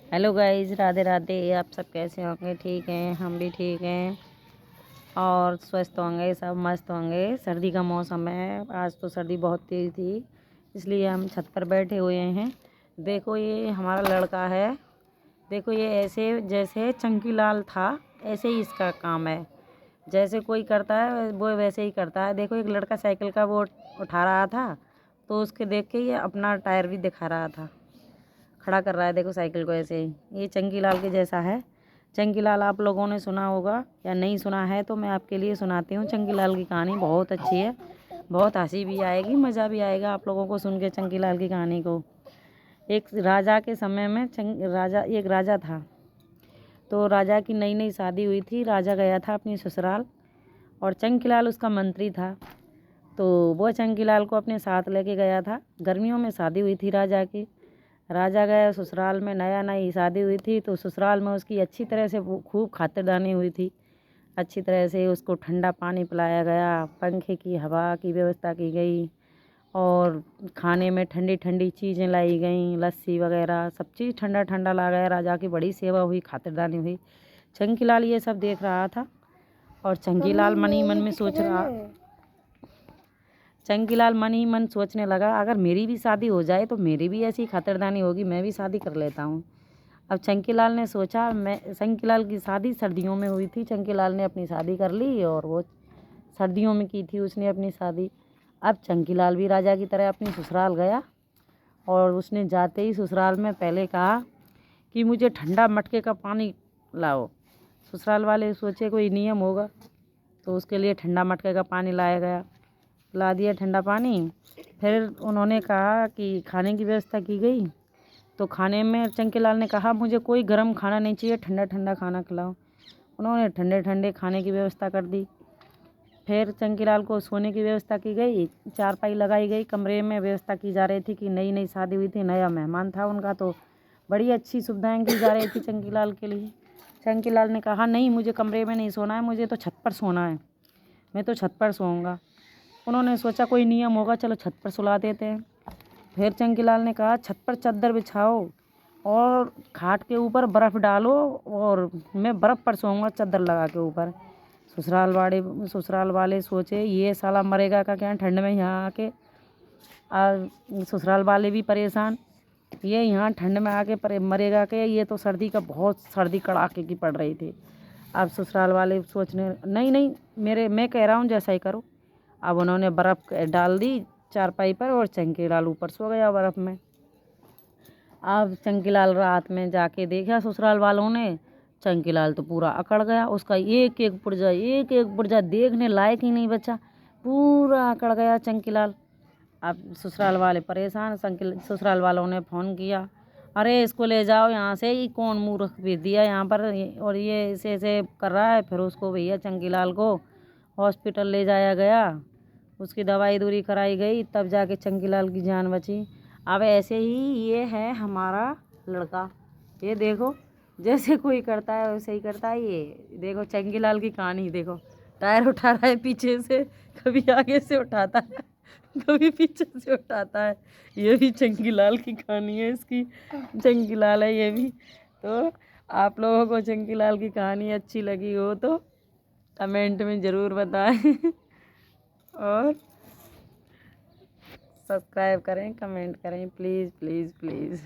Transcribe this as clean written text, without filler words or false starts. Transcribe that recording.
Hello guys, Radhe Radhe. आप सब कैसे होंगे? ठीक हैं, हम भी ठीक हैं और स्वस्थ होंगे, सब मस्त होंगे। सर्दी का मौसम है, आज तो सर्दी बहुत तेज़ थी, इसलिए हम छत पर बैठे हुए हैं। देखो ये हमारा लड़का है, देखो ये ऐसे जैसे चंकी लाल था ऐसे ही इसका काम है। जैसे कोई करता है वो वैसे ही करता है। देखो एक लड़का साइकिल का वो उठा रहा था, तो उसके देख के ये अपना टायर भी दिखा रहा था, खड़ा कर रहा है। देखो साइकिल को ऐसे ही, ये चंकी लाल के जैसा है। चंकी लाल आप लोगों ने सुना होगा या नहीं सुना है तो मैं आपके लिए सुनाती हूँ। चंकी लाल की कहानी बहुत अच्छी है, बहुत हंसी भी आएगी, मज़ा भी आएगा आप लोगों को सुन के चंकी लाल की कहानी को। एक राजा के समय में एक राजा था। तो राजा की नई नई शादी हुई थी, राजा गया था अपनी ससुराल और चंकी लाल उसका मंत्री था। तो वो चंकी लाल को अपने साथ लेके गया था। गर्मियों में शादी हुई थी राजा की। राजा गया ससुराल में, नया नई शादी हुई थी, तो ससुराल में उसकी अच्छी तरह से खूब खातिरदारी हुई थी। अच्छी तरह से उसको ठंडा पानी पिलाया गया, पंखे की हवा की व्यवस्था की गई और खाने में ठंडी ठंडी चीज़ें लाई गईं, लस्सी वगैरह सब चीज़ ठंडा ठंडा ला गया। राजा की बड़ी सेवा हुई, खातिरदारी हुई। चंकी लाल ये सब देख रहा था और चंकी लाल मन ही मन सोचने लगा, अगर मेरी भी शादी हो जाए तो मेरी भी ऐसी खातिरदारी होगी, मैं भी शादी कर लेता हूँ। अब चंकी लाल ने सोचा, चंकी लाल की शादी सर्दियों में हुई थी। चंकी लाल ने अपनी शादी कर ली और वो सर्दियों में की थी उसने अपनी शादी। अब चंकी लाल भी राजा की तरह अपनी ससुराल गया और उसने जाते ही ससुराल में पहले कहा कि मुझे ठंडा मटके का पानी लाओ। ससुराल वाले सोचे कोई नियम होगा, तो उसके लिए ठंडा मटके का पानी लाया गया, ला दिया ठंडा पानी। फिर उन्होंने कहा कि खाने की व्यवस्था की गई। तो खाने में चंकी लाल ने कहा मुझे कोई गर्म खाना नहीं चाहिए, ठंडा ठंडा खाना खिलाओ। उन्होंने ठंडे ठंडे खाने की व्यवस्था कर दी। फिर चंकी लाल को सोने की व्यवस्था की गई, चारपाई लगाई गई, कमरे में व्यवस्था की जा रही थी कि नई नई शादी हुई थी, नया मेहमान था उनका, तो बड़ी अच्छी सुविधाएं की जा रही थी चंकी लाल के लिए। चंकी लाल ने कहा नहीं, मुझे कमरे में नहीं सोना है, मुझे तो छत पर सोना है, मैं तो छत पर सोऊंगा। उन्होंने सोचा कोई नियम होगा, चलो छत पर सुला देते हैं। फिर चंकी लाल ने कहा छत पर चादर बिछाओ और खाट के ऊपर बर्फ़ डालो और मैं बर्फ़ पर सोऊंगा चादर लगा के ऊपर। ससुराल वाले सोचे ये साला मरेगा का क्या ठंड में यहाँ आके। ससुराल वाले भी परेशान, ये यहाँ ठंड में आके मरेगा के, ये तो सर्दी का बहुत सर्दी कड़ाके की पड़ रही थी। अब ससुराल वाले सोचने नहीं नहीं, मैं कह रहा हूँ जैसा ही करो। अब उन्होंने बर्फ़ डाल दी चारपाई पर और चंकी लाल ऊपर सो गया बर्फ़ में। अब चंकी लाल रात में जाके देखा ससुराल वालों ने, चंकी लाल तो पूरा अकड़ गया, उसका एक एक पुर्जा देखने लायक ही नहीं बचा, पूरा अकड़ गया चंकी लाल। अब ससुराल वाले परेशान, ससुराल वालों ने फ़ोन किया, अरे इसको ले जाओ यहाँ से, ये कौन मूर्ख भेज दिया यहाँ पर और ये ऐसे ऐसे कर रहा है। फिर उसको भैया चंकी लाल को हॉस्पिटल ले जाया गया, उसकी दवाई दूरी कराई गई, तब जाके चंकी लाल की जान बची। अब ऐसे ही ये है हमारा लड़का, ये देखो जैसे कोई करता है वैसे ही करता है। ये देखो चंकी लाल की कहानी देखो, टायर उठा रहा है पीछे से, कभी आगे से उठाता है, कभी पीछे से उठाता है। ये भी चंकी लाल की कहानी है, इसकी चंकी लाल है ये भी। तो आप लोगों को चंकी लाल की कहानी अच्छी लगी हो तो कमेंट में ज़रूर बताएं और सब्सक्राइब करें, कमेंट करें, प्लीज़ प्लीज़ प्लीज़।